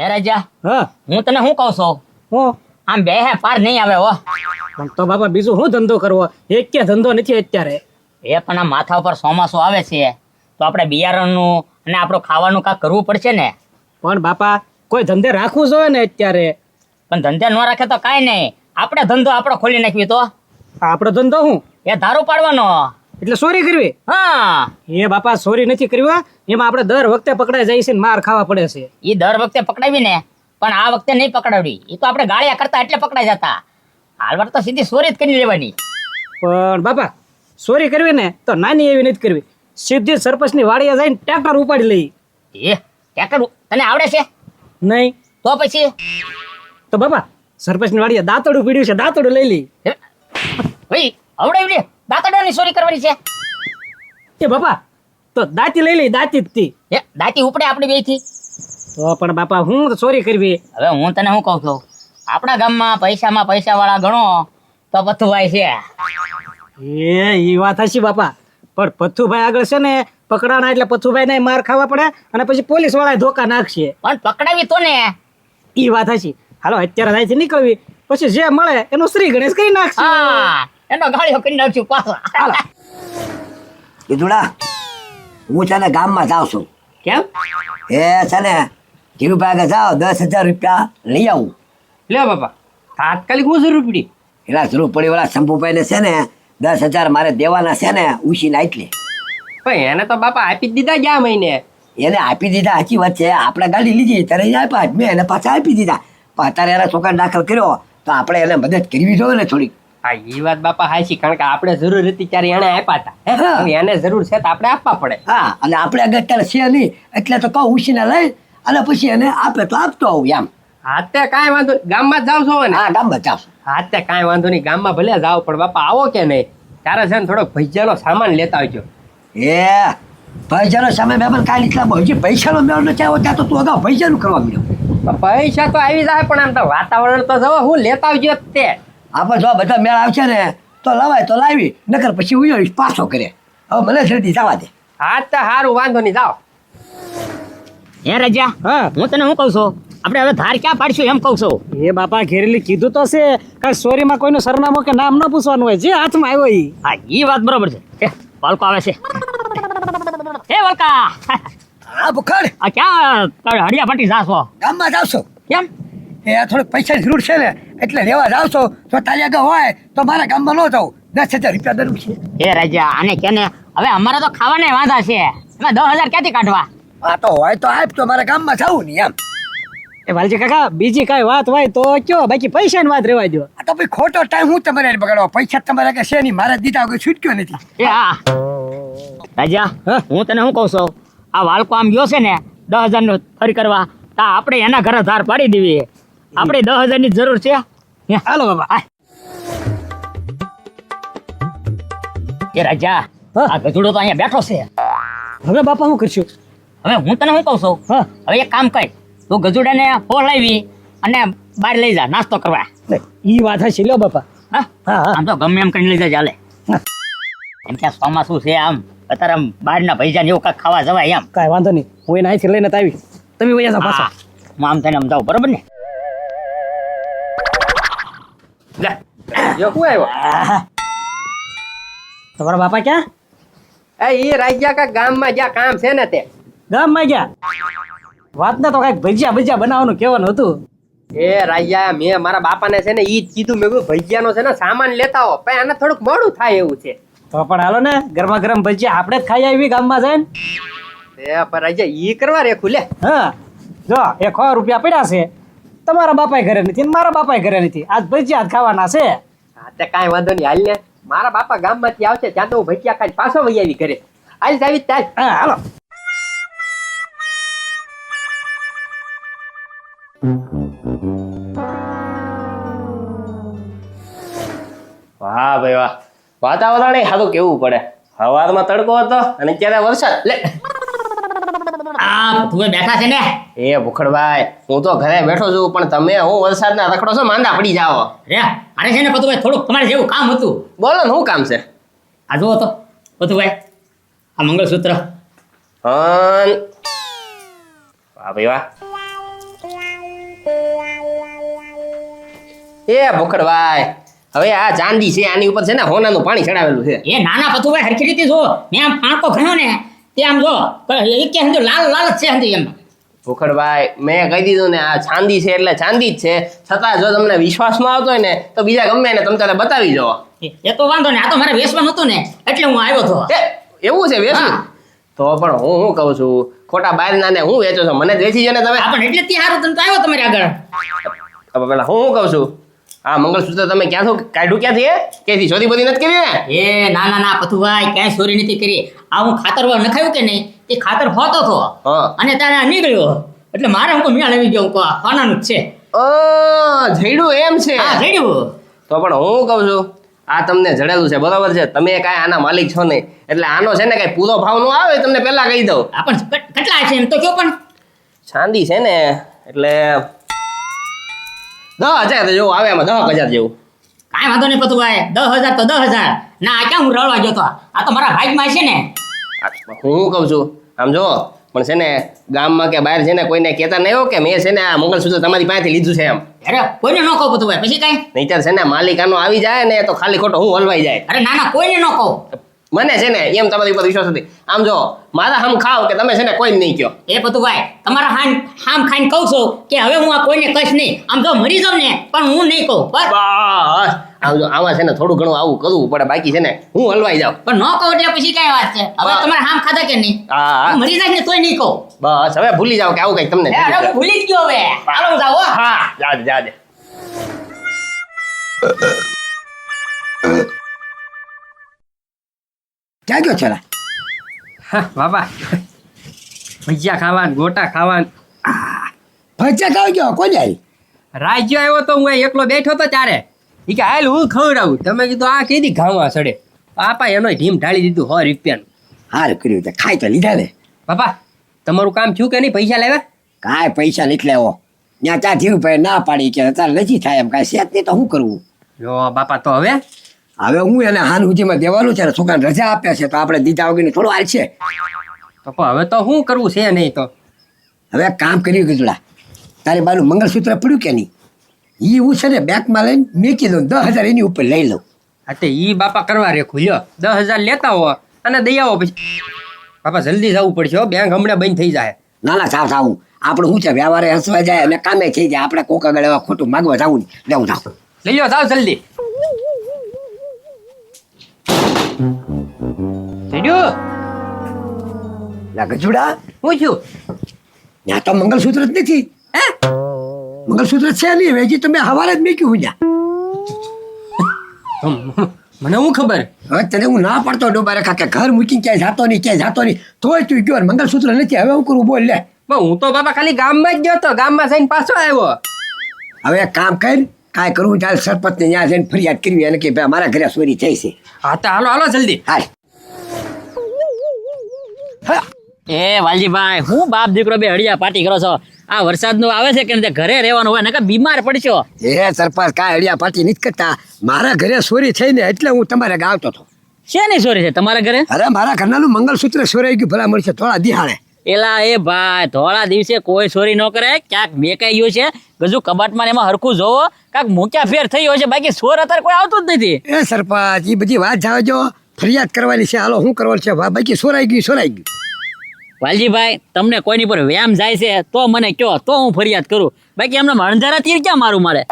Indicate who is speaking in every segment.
Speaker 1: હે રાજા,
Speaker 2: હા
Speaker 1: હું તને શું કહું છું,
Speaker 2: હું
Speaker 1: આમ બે હે પાર નહીં આવે હો.
Speaker 2: પણ તો બાપા બીજું શું ધંધો કરવો? એક કે ધંધો નથી અત્યારે.
Speaker 1: એ પણ આ માથા ઉપર ચોમાસું આવે છે તો આપણે બિયારણનું અને આપણું ખાવાનું કાંઈક કરવું પડશે ને.
Speaker 2: પણ બાપા કોઈ ધંધે રાખવું જોઈએ ને અત્યારે.
Speaker 1: પણ ધંધે ન રાખે તો કાંઈ નહીં, આપણે ધંધો આપણો ખોલી નાખવી તો.
Speaker 2: આપણો ધંધો શું?
Speaker 1: એ ધારો પાડવાનો.
Speaker 2: એટલે ચોરી કરવી?
Speaker 1: હા,
Speaker 2: એ બાપા ચોરી નથી કરવી. એમાં આપણે દર વખતે પકડાઈ જાય છે ને માર ખાવા પડે છે.
Speaker 1: એ દર વખતે પકડાવી ને, પણ આ વખતે નહીં પકડાવી. એ તો આપણે ગાળિયા કરતા એટલે પકડાઈ જતા. હાલવાર તો સીધી ચોરી જ કરી લેવાની.
Speaker 2: પણ બાપા ચોરી કરવી ને તો નાની એવી નથી કરવી. સીધી સરપંચની વાડીએ જઈને ટ્રેક્ટર ઉપાડી લઈ.
Speaker 1: એ ટ્રેક્ટર તને આવડે છે?
Speaker 2: નહીં
Speaker 1: તો પછી
Speaker 2: તો બાપા સરપંચની વાડીએ દાંતડું પીડ્યું છે, દાંતડું લઈ લઈ.
Speaker 1: ભાઈ આવડે દાંતડાની ચોરી કરવાની છે?
Speaker 2: એ બાપા તો દાંતી લઈ લઈ, દાંતી જ તી.
Speaker 1: એ દાંતી ઉપડે આપણી બેથી?
Speaker 2: તો પણ બાપા હું ચોરી કરવી?
Speaker 1: હવે હું તને શું કહું છું, આપણા ગામમાં પૈસા વાળા ગણો તો પથુભાઈ છે.
Speaker 2: એ વાત હશે બાપા, પણ પથ્થુભાઈ આગળ છે ને પકડાણા એટલે પથ્થુભાઈ ને માર ખાવા પડે અને પછી પોલીસ વાળા ધોકા નાખશે.
Speaker 1: પણ પકડાવી તો ને.
Speaker 2: એ વાત હશે. હાલો અત્યારે અહીંથી નીકળવી, પછી જે મળે એનું શ્રી ગણેશ કરી નાખશે.
Speaker 1: હા, એનો ગાળિયો કરી નાખશું પાછા.
Speaker 2: હાલો.
Speaker 3: કીધુડા હું છે ને ગામમાં જાઉં છું.
Speaker 1: કેમ?
Speaker 3: એ છે ને ધીરુભાઈ આગળ જાઓ, 10,000 રૂપિયા લઈ આવું.
Speaker 4: લે બાપા, તાત્કાલિક હું જરૂર પડી?
Speaker 3: એના જરૂર પડી વાળા શંભુભાઈને છે ને 10,000 મારે દેવાના છે ને ઉછીના એટલે.
Speaker 4: પણ એને તો બાપા આપી જ દીધા ગયા મહિને.
Speaker 3: એને આપી દીધા, સાચી વાત છે. આપણે ગાડી લીધી ત્યારે એને આપ્યા, મેં એને પાછા આપી દીધા. પણ અત્યારે એના છોકરા દાખલ કર્યો તો આપણે એને મદદ કરવી જોઈએ ને થોડીક.
Speaker 4: હા એ વાત બાપા હાચી, કારણ કે આપણે જરૂર હતી ત્યારે એને આપ્યા હતા.
Speaker 3: હા.
Speaker 4: હવે એને જરૂર છે તો આપણે આપવા પડે.
Speaker 3: હા, અને આપણે આગળ અત્યારે છે નહીં એટલે તો કહું ઉછીના લઈ અને પછી એને આપે તો આપતો આવું એમ.
Speaker 4: હા તે કાંઈ વાંધો નહીં. ગામમાં જ જાવ છો ને?
Speaker 3: હા, ગામમાં જાઉં છું.
Speaker 4: હા તે કાંઈ વાંધો નહીં, ગામમાં ભલે જાવ પણ બાપા આવો કે નહીં ત્યારે છે ને થોડોક ભજીયાનો સામાન લેતા આવજો.
Speaker 3: એ પૈસાનો સમય મેં કાંઈ લીધા, હજી પૈસાનો મેળ નથી આવ્યો ત્યાં તો તું અગાઉ પૈસાનું કરવા મળ્યો.
Speaker 4: તો પૈસા તો આવી જાય પણ આમ તો વાતાવરણ તો જવો હું લેતા આવજો જ તે.
Speaker 3: આપણે જો બધા મેળ આવશે ને તો લવાય તો લાવી, નકર પછી ઉયો પાછો કરે. હવે મને જલ્દી જવા દે.
Speaker 4: હા તે સારું, વાંધો નહીં, જાઓ.
Speaker 1: હે રાજા,
Speaker 2: હા
Speaker 1: હું તને શું કહું છું, આપણે હવે ધાર ક્યાં પાડશું એમ કહું છું.
Speaker 2: એ બાપા ઘેરેલી કીધું તો છે કઈ ચોરીમાં કોઈનું સરનામું કે નામ ન પૂછવાનું હોય, જે હાથમાં આવ્યો ઈ.
Speaker 1: હા એ વાત બરોબર છે. એ વાલકો આવે છે. એ વાલકા,
Speaker 3: હા ભૂખડ,
Speaker 1: આ ક્યાં હડિયા પાટી જાશો?
Speaker 3: ગામમાં જાવ છો?
Speaker 1: કેમ?
Speaker 3: એ થોડીક પૈસાની જરૂર છે ને એટલે લેવા જાવ છો. તો તારી આગળ હોય તો મારા ગામમાં ન જાઉં. 10,000 રૂપિયા જરૂર છે.
Speaker 1: એ રાજા, આને કેને હવે અમારે તો ખાવાના વાંધા છે, એમાં 10,000 ક્યાંથી કાઢવા?
Speaker 3: હા તો હોય તો આપ, તો મારા ગામમાં જાવું નહીં એમ.
Speaker 2: એ વાલજી કાકા બીજી કઈ વાત હોય તો કયો, બાકી પૈસાની વાત રહેવા દો.
Speaker 3: આ તો ભાઈ ખોટો ટાઈમ હું તમારે બગાડવા, પૈસા તમારા આગળ છે નહીં, મારે દીધા વગર છૂટક્યો નથી.
Speaker 1: એ હા રાજા,
Speaker 2: હા?
Speaker 1: હું તને શું કહું છું, આ વાલકો આમ ગયો છે ને 10,000 નું ખરી કરવા, તો આપણે એના ઘરે ધાર પાડી દેવી. આપણે 10,000 ની જરૂર છે.
Speaker 2: હાલો બાબા.
Speaker 1: હાય. એ રાજા,
Speaker 2: હા?
Speaker 1: આ ગધુડો તો અહીંયા બેઠો છે.
Speaker 2: હવે બાપા શું કરશું?
Speaker 1: હવે હું તને શું કહું છું,
Speaker 2: હા
Speaker 1: હવે એક કામ કર, તું ગજુડાને પોલાવી અને બહાર લઈ જા નાસ્તો કરવા.
Speaker 2: ઈ વાત હશે. લ્યો બાપા.
Speaker 1: હા?
Speaker 2: હા હા
Speaker 1: આમ તો ગમે એમ કરીને લઈ જા ચાલે.
Speaker 2: હા.
Speaker 1: એમ કે ચોમાસું છે, આમ અત્યારે આમ બહારના ભૈજા ને એવું કાંઈક ખાવા જવાય એમ.
Speaker 2: કાંઈ વાંધો નહીં, હું એને અહીંથી લઈને જ આવી. તમે વયા જાઓ પાછા.
Speaker 1: હા, હું આમ થઈને આમ જાઉં, બરોબર ને?
Speaker 4: લે, જો શું આવ્યો?
Speaker 2: તમારા બાપા ક્યાં?
Speaker 4: એ રાજ્યા કા ગામમાં જ્યાં કામ છે ને તે.
Speaker 2: ગામમાં ગયા? વાત ને તો કઈક ભજીયા બનાવવાનું કહેવાનું હતું.
Speaker 4: એ રાજ્યા, મેં મારા બાપાને છે ને ઈ જ કીધું, મેં કીધું ભજીયાનો છે ને સામાન લેતા આવો, પણ આને થોડુંક મોડું થાય એવું છે.
Speaker 2: તો પણ હાલો ને, ગરમા ગરમ ભજીયા આપણે જ ખાઈ આવી ગામમાં જઈને.
Speaker 4: એ પણ રાજ્યા ઈ કરવા રેખું લે.
Speaker 2: હા જો 100 રૂપિયા પડ્યા છે, તમારા બાપાએ ઘરે નથી ને મારા બાપાએ ઘરે નથી, આજ ભજીયા જ ખાવાના છે.
Speaker 4: હા તે કાંઈ વાંધો નહીં, હાલ ને. મારા બાપા ગામમાંથી આવશે ત્યાં તો હું ભજીયા ખાઈ પાછો વહી આવી ઘરે. હાલ જાવી ચાલ.
Speaker 2: હા હાલો.
Speaker 4: વાહ ભાઈ વાહ, વાતાવરણ સારું કેવું પડે. સવારમાં તડકો હતો અને અત્યારે વરસાદ. લે
Speaker 1: આ તું બેઠા છે ને?
Speaker 4: એ ભૂખડભાઈ, હું તો ઘરે બેઠો છું પણ તમે હું વરસાદના રખડો છો, માંદા પડી જાઓ.
Speaker 1: રે આને છે ને પતુભાઈ, થોડુંક તમારે જેવું કામ હતું.
Speaker 4: બોલો ને, શું કામ છે?
Speaker 1: આ જુઓ તો પતુભાઈ, આ મંગળસૂત્ર.
Speaker 4: વાહ ભાઈ વાહ. એ ભોખડભાઈ હવે આ ચાંદી છે આની ઉપર છે ને હોનાનું પાણી ચડાવેલું છે.
Speaker 1: એ નાના પતુભાઈ હરખી રીતે જો મેં આમ પાંકો ગણ્યો ને તે આમ જો એ કે હંધો લાલ લાલ જ છે હંધો એમ.
Speaker 4: ભોખડભાઈ મેં કહી દીધું ને આ ચાંદી છે એટલે ચાંદી જ છે, છતાં જો તમને વિશ્વાસ ન આવતો હોય ને તો બીજા ગમે ને તમે તારે બતાવી જાઓ.
Speaker 1: એ તો વાંધો ને, આ તો મારે વેચવાનું હતું ને એટલે હું આવ્યો હતો.
Speaker 4: એ એવું છે વેચવું?
Speaker 1: હા.
Speaker 4: તો પણ હું કહું છું ખોટા બહારના ને હું વેચો છો, મને જ વેચી છે ને તમે.
Speaker 1: આ પણ એટલે જ સારું તમે તો આવ્યો તમારી આગળ.
Speaker 4: હવે પેલા હું કહું છું આ મંગળસૂત્ર તમે ક્યાંથી કાઢ્યું, ક્યાંથી ક્યાંથી ચોરી બોરી નથી કરી ને?
Speaker 1: એ ના ના ના પતુભાઈ ક્યાંય ચોરી નથી કરી. આ હું ખાતર નખાયું કે નહીં તે ખાતર હોતો હતો
Speaker 4: હા.
Speaker 1: અને ત્યારે નીકળ્યો એટલે મારે હું મેળ આવી ગયો હું ખાનાનું જ છે.
Speaker 4: જઈડું એમ છે.
Speaker 1: હા જડ્યું.
Speaker 4: તો પણ હું કહું છું આ તમને જડેલું છે બરાબર છે, તમે કાંઈ આના માલિક છો નહીં એટલે આનો છે ને કાંઈ પૂરો ભાવ નો આવે તમને પહેલા કહી દઉં.
Speaker 1: આ પણ કેટલા છે એમ તો કયો પણ.
Speaker 4: ચાંદી છે ને એટલે 10,000 જેવું આવે, એમાં 10,000 જેવું.
Speaker 1: કાંઈ વાંધો નહીં પતુભાઈ, 10,000 તો 10,000. ના આ ક્યાં હું રળવા ગયો તો, આ તો મારા ભાગમાં છે ને.
Speaker 4: હું કહું છું આમ જો પણ છે ને ગામમાં કે બહાર છે ને કોઈને કહેતા નહીં હો કે મેં છે ને આ મંગળસૂત્ર તમારી પાસેથી લીધું છે એમ.
Speaker 1: અરે કોઈને ન કહો પતુભાઈ, પછી કાંઈ.
Speaker 4: નહીંતર છે ને માલિક આનો આવી જાય ને તો ખાલી ખોટો હું હલવાઈ જાય.
Speaker 1: અરે ના ના કોઈને ન કહો.
Speaker 4: મને છે ને એમ તમારી ઉપર વિશ્વાસ નથી. આમ જો મારા હમ ખાવ કે તમે છે ને કોઈ નહીં કયો.
Speaker 1: એ પતુભાઈ તમારા હામ ખાઈને કહું છું કે હવે હું આ કોઈને કહીશ નહીં. આમ જો મરી જાઉં ને પણ હું નહીં કહું બસ.
Speaker 4: બસ આમ જો આમાં છે ને થોડું ઘણું આવું કરવું પડે, બાકી છે ને હું હલવાઈ જાઉં.
Speaker 1: પણ ન કહું એટલે પછી કઈ વાત છે. હવે
Speaker 4: હા.
Speaker 1: તમારે હામ ખાધા કે નહીં?
Speaker 4: હા.
Speaker 1: હું મરી જાય ને તોય નહીં કહું.
Speaker 4: બસ હવે ભૂલી જાવ કે આવું કઈ તમને
Speaker 1: અરે હું ભૂલી જ ગયો હવે. હાલો હું જાઉં હો.
Speaker 4: હા જાજે જાજે.
Speaker 3: ક્યાં ગયો છેલા?
Speaker 2: બાપા ભજીયા ખાવા ગોટા ખાવા
Speaker 3: ભજીયા ખાવા ગયો કોણ જાય?
Speaker 2: રાજ્ય આવ્યો તો હું એકલો બેઠો તો ત્યારે એ કે હાલ હું ખવડાવું. તમે કીધું આ કીધી ઘાવા સડે. બાપા એનો ઢીમ ઢાળી દીધું 100 રૂપિયાનું.
Speaker 3: હાર કર્યું તે ખાઈ તો લીધા ને.
Speaker 2: બાપા તમારું કામ થયું કે નહીં? પૈસા લાવ્યા?
Speaker 3: કાંઈ પૈસા નથી લેવો. ત્યાં ચા ધીરુભાઈ ના પાડી કે તારે નથી થાય એમ કાંઈ શેત નહીં તો શું કરવું?
Speaker 2: જો બાપા તો હવે
Speaker 3: હવે હું એને હાન સુધીમાં દેવાનું છે ને છોકરાને રજા આપ્યા છે તો આપણે દીધા વગરની થોડું હાલ છે.
Speaker 2: તો પણ હવે તો શું કરવું છે નહીં તો?
Speaker 3: હવે એક કામ કર્યું કીધું તારી બાનું મંગળસૂત્ર પડ્યું કે નહીં એ હું છે ને બેંકમાં લઈને મેકી દઉં 10,000 એની ઉપર લઈ લઉં.
Speaker 2: હા તે ઈ બાપા કરવા રે ખુલ્યો 10,000 લેતા હો અને દઈ આવો પછી. બાપા જલ્દી જવું પડશે હો, બેંક હમણાં બંધ થઈ જાય.
Speaker 3: ના ના સાવ સાવું આપણું શું છે વ્યવહારે હસવા જાય અને કામે થઈ જાય આપણે કોક આગળ એવા ખોટું માગવા જવું નહીં. લેવું જાવ
Speaker 2: લઈ લો જાઓ જલ્દી.
Speaker 3: ગજુડા
Speaker 2: હું છું
Speaker 3: ત્યાં તો મંગળસૂત્ર જ નથી.
Speaker 2: હે
Speaker 3: મંગળસૂત્ર છે નહીં વેજી તમે હવારે જ મેક્યું હું ત્યાં.
Speaker 2: મને શું ખબર?
Speaker 3: હવે તને હું ના પડતો ડોબા રેખા કે ઘર મૂકીને ક્યાંય જાતો નહીં તોય તું ગયો ને મંગળસૂત્ર નથી હવે હું કરું બોલ લે.
Speaker 2: પણ હું તો બાપા ખાલી ગામમાં જ ગયો તો, ગામમાં જઈને પાછો આવ્યો.
Speaker 3: હવે એક કામ કર કાંઈ કરવું ચાલ સરપંચને ત્યાં જઈને ફરિયાદ કરવી અને કે ભાઈ અમારા ઘરે ચોરી થઈ છે.
Speaker 2: હા તો હાલો હાલો જલ્દી.
Speaker 3: હાલ
Speaker 1: એ વાલજીભાઈ હું બાપ દીકરો બે હળિયા પાર્ટી કરો છો? આ વરસાદનું આવે છે કે નથી, ઘરે રહેવાનું હોય ને કે બીમાર પડશો.
Speaker 3: એ સરપંચ કાંઈ અડિયા પાટી નથી કરતા મારા ઘરે ચોરી થઈ ને એટલે હું તમારે ઘરે આવતો હતો.
Speaker 1: શેની ચોરી છે તમારા ઘરે?
Speaker 3: અરે મારા ઘરનાનું મંગળસૂત્ર ચોરાઈ ગયું ભલા મળશે થોડા દિહાડે.
Speaker 1: એલા એ ભાઈ ધોળા દિવસે કોઈ ચોરી ન કરે, ક્યાંક મેકાઈ ગયું છે ગજુ કબાટમાં ને એમાં હરખું જોવો, કાંક મૂક્યા ફેર થઈ ગયો છે, બાકી ચોર અત્યારે કોઈ આવતું જ નથી.
Speaker 3: એ સરપંચ એ બધી વાત જાવ જો ફરિયાદ કરવાની છે હાલો શું કરવાનું છે બાકી ચોરાઈ ગયું.
Speaker 1: વાલજીભાઈ તમને કોઈની પર વ્યામ જાય છે તો મને કયો તો હું ફરિયાદ કરું, બાકી એમને અણધારા તીર ક્યાં મારું મારે?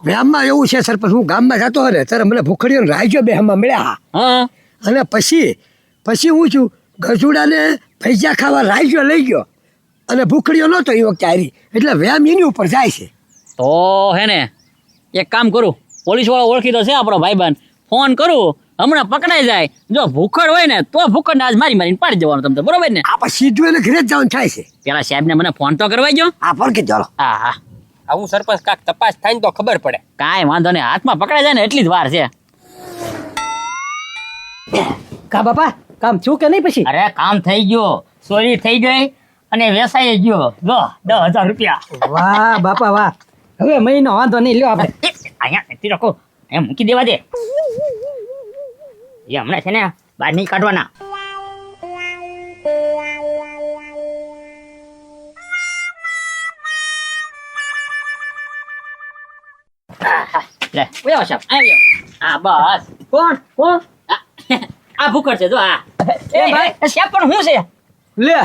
Speaker 3: ગામમાં એવું છે સરપંચ હું ગામમાં જતો હોય ને ત્યારે મને ભૂખડીઓ રાખ્યો બે હમણાં મળ્યા.
Speaker 1: હા
Speaker 3: અને પછી હું છું ગજુડાને પૈસા ખાવા રાખ્યો લઈ ગયો અને ભૂખડીઓ નહોતો એ વખતે હારી એટલે વ્યામ એની ઉપર જાય છે.
Speaker 1: તો હે ને એક કામ કરું, પોલીસ વાળો ઓળખીતો છે આપણો ભાઈબંધ, ફોન કરું હમણાં પકડાઈ જાય. જો ભૂખડ હોય ને તો ભૂખડ આજ મારીને પાડી દેવાનું તમને, બરોબર ને?
Speaker 3: આપણે સીધું એને ઘરે જ જવાનું થાય છે.
Speaker 1: પેલા સાહેબ ને મને ફોન તો કરવા ગયો.
Speaker 3: આ ફોન કે ચાલો
Speaker 1: હા હા
Speaker 2: આવું સરપંચ કાક તપાસ થાય ને તો ખબર પડે.
Speaker 1: કાંઈ વાંધો નહીં, હાથમાં પકડાઈ જાય ને એટલી જ વાર છે.
Speaker 2: કા બાપા કામ થયું કે નહીં પછી?
Speaker 1: અરે કામ થઈ ગયો, ચોરી થઈ ગઈ અને વેસાઈ ગયો. જો 10,000 રૂપિયા.
Speaker 2: વાહ બાપા વાહ, હવે મહિનો વાંધો નહીં લ્યો આપણે.
Speaker 1: અહીંયા નથી રાખો, અહીંયા મૂકી દેવા દે. એ હમણાં છે ને બહાર નહીં કાઢવાના. લે ઓય સાહેબ આવ્યો હા બસ
Speaker 2: કોણ કોણ
Speaker 1: આ ભૂખડ છે જો આ
Speaker 2: એ ભાઈ
Speaker 5: સાહેબ પણ શું છે
Speaker 2: લે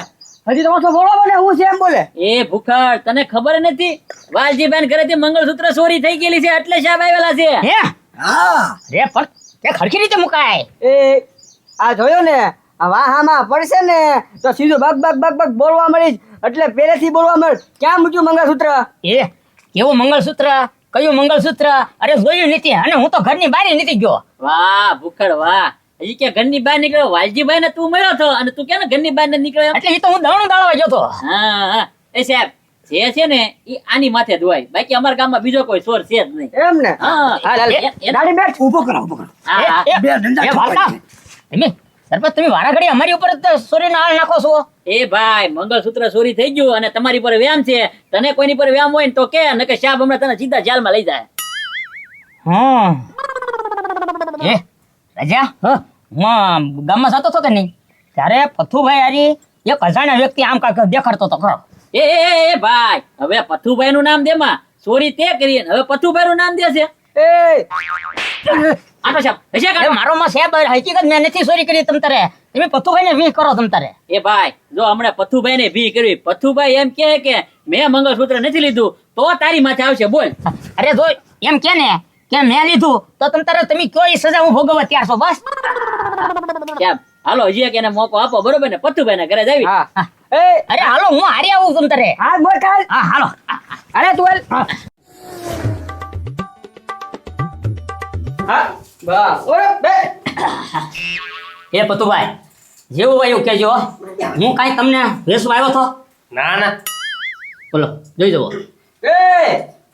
Speaker 2: હજી તો ઓછો બોલો બોલે હું છે એમ બોલે
Speaker 1: એ ભૂખડ તને ખબર નથી વાલજીભાઈ ઘરેથી મંગળસૂત્ર ચોરી થઈ ગયેલી છે એટલે સાહેબ આવેલા છે
Speaker 5: હે
Speaker 3: હા
Speaker 5: રે પણ તે ખરખી રીતે મુકાય
Speaker 2: એ આ જોયો ને આ વાહામાં પડશે ને તો સીધું બગ બગ બગ બગ બોલવા મળી એટલે પહેલેથી બોલવા મળ ક્યાં મૂક્યું મંગળસૂત્ર
Speaker 5: એ કેવું મંગળસૂત્ર કયું મંગળસૂત્ર અરે જોયું નથી અને હું તો ઘરની બહાર નથી ગયો
Speaker 1: વાહ ભૂખડ વાહ હજી કે ઘરની બહાર નીકળ્યો વાલજીભાઈ ને તું મળ્યો છો અને તું કે ને ઘરની બહાર નથી નીકળ્યો
Speaker 5: એટલે એ તો હું દવણું દાળવા ગયો તો
Speaker 1: હા હા એ સાહેબ જે છે ને એ આની માથે ધોવાય બાકી અમારા ગામમાં બીજો કોઈ ચોર છે જ નહીં
Speaker 2: એમ ને
Speaker 1: હા
Speaker 2: ગાડી બેઠ
Speaker 3: ઊભો કરો ઊભો કરો
Speaker 1: હા, હા.
Speaker 5: એ,
Speaker 3: બે ડંડા
Speaker 5: એ વાર્તા તમે સરપંચ તમે વારા ઘડી અમારી ઉપર જ સોરીનો હાલ નાખો છો
Speaker 1: એ ભાઈ મંગળસૂત્ર ચોરી થઈ ગયું અને તમારી પર વ્યામ છે તને કોઈની પર વ્યામ હોય ને તો કે નકે સાહેબ હમણાં તને સીધા જેલમાં લઈ જાય
Speaker 5: હા એ રાજા હું ગામમાં જતો હતો કે નહીં ત્યારે પથ્થુભાઈ હારી એક અજાણ્યા વ્યક્તિ આમ કાંક દેખાડતો હતો ખરો
Speaker 1: એ ભાઈ હવે પથ્થુભાઈ નું નામ દેમાં ચોરી તે કરી અને હવે પથ્થુભાઈ નું નામ દે છે
Speaker 2: એ
Speaker 1: આટો સાહેબ હશે
Speaker 5: અરે
Speaker 1: કાઢો.
Speaker 5: મારો માં સાહેબ હકીકત મેં નથી ચોરી કરી તમ તારે તમે પથ્થુભાઈને વીહ કરો તમ તારે
Speaker 1: એ ભાઈ જો હમણાં પથ્થુભાઈ ને ભી કરવી પથ્થુભાઈ એમ કહે કે મેં મંગળસૂત્ર નથી લીધું તો તારી માથે આવશે બોલ
Speaker 5: અરે જો એમ કે ને કે મેં લીધું તો તમ તારે તમે કયો ઈ સજા હું ભોગવવા તૈયાર છો બસ
Speaker 1: સાહેબ હાલો હજી એક એને મોકો આપો બરોબર ને પથ્થુભાઈ ના ઘરે જાવી
Speaker 2: હા એ
Speaker 5: અરે હાલો હું હારી આવું તમ તારે
Speaker 2: હા મોર કાલ
Speaker 5: હા હાલો
Speaker 2: અરે તું હાલ.
Speaker 5: હા.
Speaker 2: હા બસ ઓય બે
Speaker 5: એ પતુભાઈ જેવું હોય એવું કહેજો હું કાંઈ તમને વેસવા આવ્યો હતો
Speaker 4: ના ના
Speaker 5: બોલો જોઈ જવો
Speaker 2: એ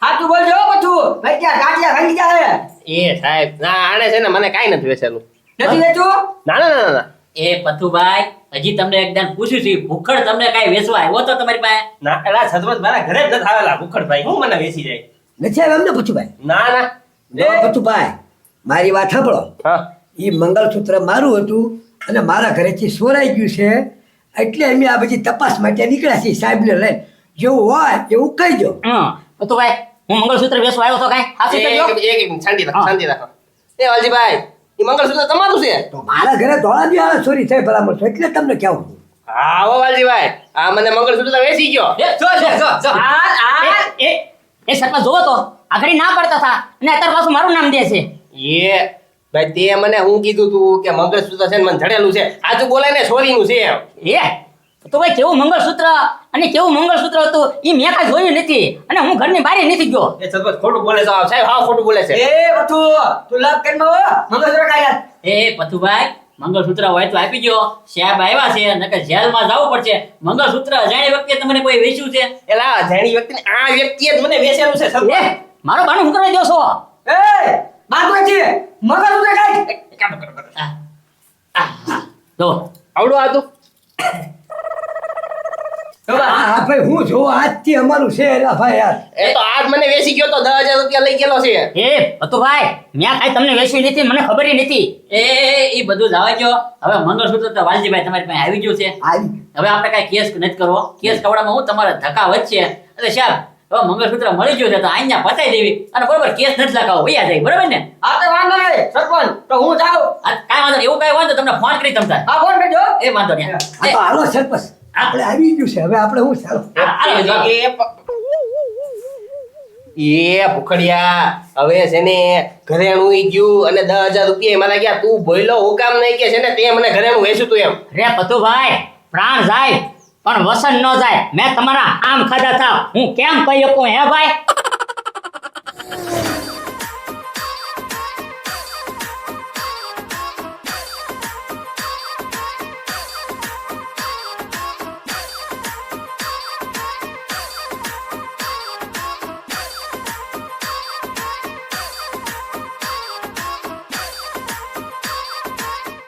Speaker 2: હાચું બોલજો બધું ભાઈ ક્યાં ગાડિયા ભાંગી જાય
Speaker 4: એ સાહેબ ના આને છે ને મને કાંઈ નથી વેચેલું
Speaker 2: નથી વેચું
Speaker 4: ના ના ના ના
Speaker 1: એ પથ્થુભાઈ હજી તમને એકદમ પૂછ્યું છે ભૂખડ તમને કાંઈ વેચવા આવ્યો તો તમારી પાસે
Speaker 6: ના એલા સદવત મારા ઘરે જ નથી આવેલા ભૂખડભાઈ હું મને વેચી જાય
Speaker 3: નથી આવે એમને પૂછુભાઈ
Speaker 4: ના ના
Speaker 3: લો પૂછુભાઈ મારી વાત સાંભળો
Speaker 4: હા
Speaker 3: એ મંગળસૂત્ર મારું હતું અને મારા ઘરેથી ચોરાઈ ગયું છે એટલે અમે આ બધી તપાસ માટે નીકળ્યા છીએ સાહેબને લઈને જેવું હોય એવું કહી દો
Speaker 5: પતુભાઈ હું મંગળસૂત્ર વેસવા આવ્યો હતો કાંઈ હાચું કહેજો
Speaker 4: એક મિનિટ શાંતિ રાખો એ વાલજીભાઈ એ મંગળસૂત્ર તમારું છે
Speaker 3: તો મારા ઘરે ધોળા બી ચોરી થઈ ભલામણ છો એટલે તમને કહેવું
Speaker 4: હા હો વાલજીભાઈ આ મને મંગળસૂત્ર વેચી ગયો
Speaker 5: એ સરપંચ જોવો તો આગળ ના પડતા હતા અને અત્યારે પાછું મારું નામ દે છે
Speaker 4: એ ભાઈ તે મને હું કીધું તું કે મંગળસૂત્ર છે ને મને જડેલું છે આજુ બોલાય ને ચોરીનું છે એમ
Speaker 5: એ તો ભાઈ કેવું મંગળસૂત્ર અને કેવું મંગળસૂત્ર હતું એ મેં કાંઈ જોયું નથી અને હું ઘરની બહાર નથી ગયો
Speaker 6: એ સદવત ખોટું બોલે છે
Speaker 4: સાહેબ હા ખોટું બોલે છે
Speaker 2: એ બધું તું લાભ કરી માં મંગળસૂત્ર કાઢ્યા
Speaker 1: એ પથ્થુભાઈ મંગળસૂત્ર હોય તો આપી ગયો સાહેબ આવ્યા છે નકર જેલમાં જવું પડશે મંગળસૂત્ર અજાણી વ્યક્તિએ તમને કોઈ વેચ્યું છે
Speaker 4: એલા જાણી વ્યક્તિને આ વ્યક્તિએ જ મને વેચેલું છે
Speaker 5: એ
Speaker 4: સદવત
Speaker 5: મારો બાનું હું કરવા દો છો
Speaker 2: એ બાંધો છે મંગળસૂત્ર કાઢ
Speaker 1: જો
Speaker 4: આવડું હતું
Speaker 3: હા ભાઈ હું જોઉં આજથી અમારું છે એલા ભાઈ યાર
Speaker 4: એ તો આજ મને વેચી ગયો તો 10,000 રૂપિયા લઈ ગયેલો છે
Speaker 5: એ પતુભાઈ મેં કાંઈ તમને વેચ્યું નથી મને ખબર નથી
Speaker 1: એ બધું જવા ગયો હવે મંગળસૂત્ર તો વાલજીભાઈ તમારી પાસે આવી ગયું છે
Speaker 3: આવી
Speaker 1: હવે આપણે કાંઈ કેસ નથી કરવો કેસ કવડામાં હું તમારા ધક્કા વધશે એટલે સાહેબ હવે મંગળસૂત્ર મળી ગયું છે તો અહીંયા પતાઈ દેવી અને બરોબર કેસ નથી લગાવો વૈયા જાય બરોબર ને
Speaker 2: આ તો વાંધો નહીં સરપંચ તો હું જાઉં
Speaker 1: કાંઈ વાંધો નહીં. એવું કાંઈ હોય તો તમને ફોન કરી તમતાર
Speaker 2: આ ફોન કરજો
Speaker 1: એ વાંધો નહીં
Speaker 3: આ તો હાલો સરપંચ આપણે આવી ગયું છે હવે આપણે હું ચાલો
Speaker 4: એ ભૂખડિયા હવે છે ને ઘરેણું ગયું અને 10,000 રૂપિયા મારા ગયા તું બોયલો હું કામ નહીં કે છે ને તે મને ઘરેણું વેચ્યું તું એમ
Speaker 5: રે પતુભાઈ પ્રાણ જાય પણ વસન ન જાય મેં તમારા આમ ખાધા હતા હું કેમ કહી શકું હે ભાઈ